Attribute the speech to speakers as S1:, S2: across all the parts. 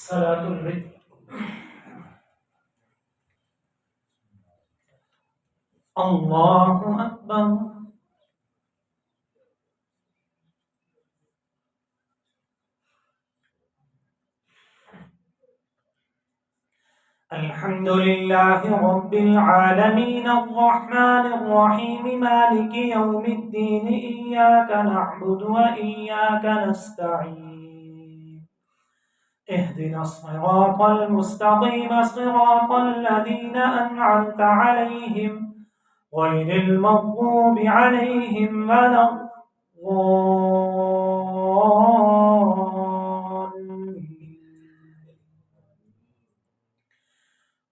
S1: صلاة الرد. الله أكبر. الحمد لله رب العالمين الرحمن الرحيم مالك يوم الدين إياك نعبد وإياك نستعين اهدنا الصراط المستقيم صراط الذين أنعمت عليهم غير المغضوب عليهم ولا الضالين.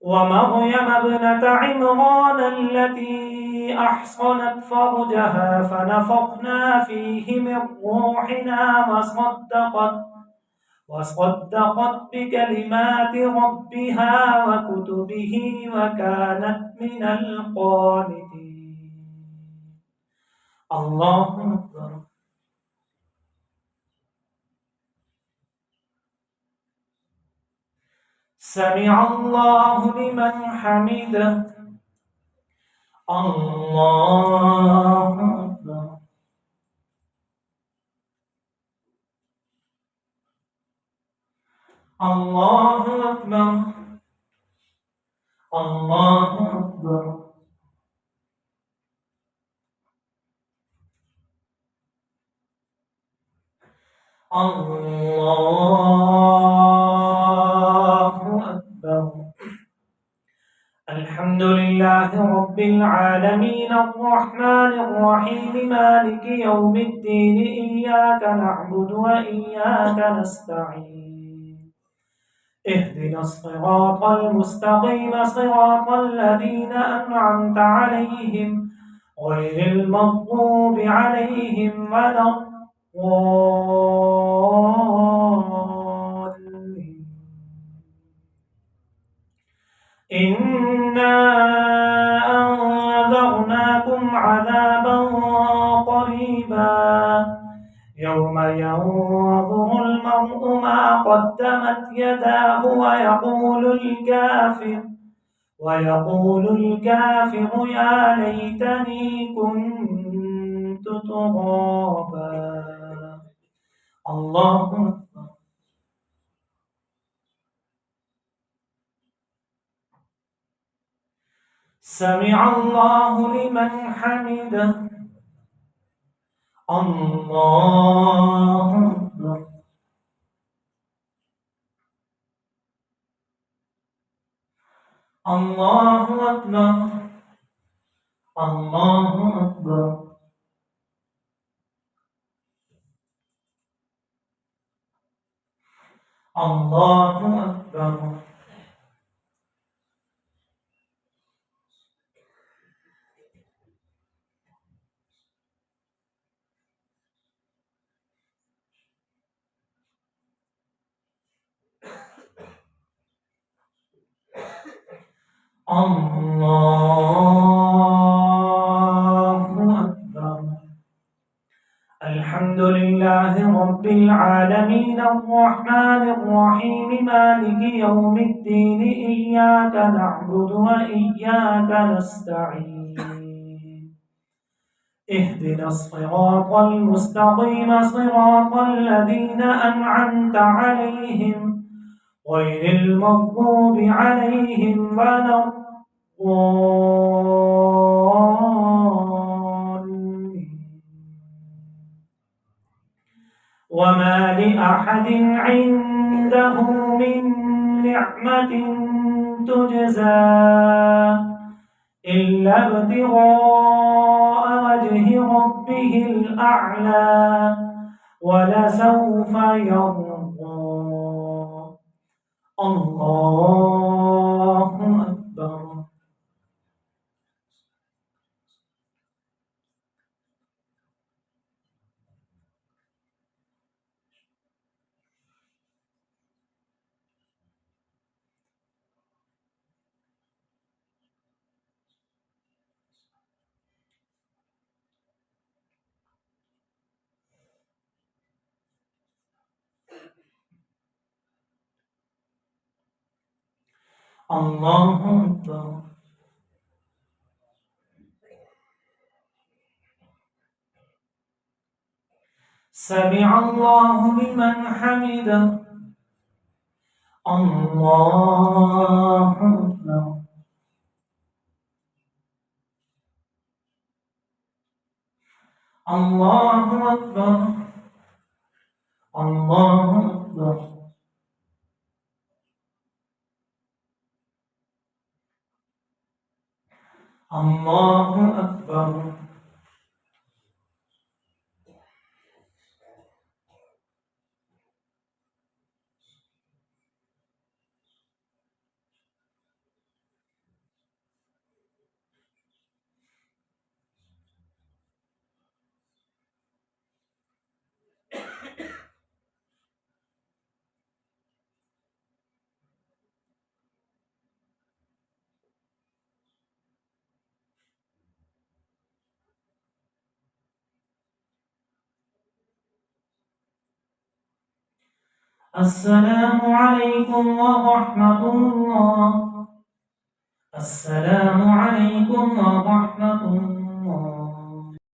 S1: ومريم ابنة عمران التي أحصنت فرجها فنفخنا فيه من روحنا وصدقت بكلمات ربها وكتبه وكانت من القانتين. الله أكبر. سمع الله لمن حمده. الله أكبر. الله أكبر. الله أكبر. الله أكبر. الحمد لله رب العالمين الرحمن الرحيم مالك يوم الدين إياك نعبد وإياك نستعين اهدنا الصراط المستقيم صراط الذين أنعمت عليهم غير المغضوب عليهم ولا الضالين. إنا أنذرناكم عذابا قريبا يوم ينظر المرء ما قدمت يداه ويقول الكافر يا ليتني كنت ترابا. الله أكبر. سمع الله لمن حمده. الله أكبر. الله أكبر. الله أكبر. الله أكبر. الله أكبر. الحمد لله رب العالمين الرحمن الرحيم مالك يوم الدين إياك نعبد وإياك نستعين اهدنا الصراط المستقيم صراط الذين أنعمت عليهم غير المغضوب عليهم ولا الضالين. وما لأحد عنده من نعمة تجزى إلا ابتغاء وجه ربه الأعلى ولسوف يرضى. الله أكبر. الله أكبر. سمع الله لمن حمده. الله أكبر. الله أكبر. الله أكبر. الله أكبر. السلام عليكم ورحمة الله. السلام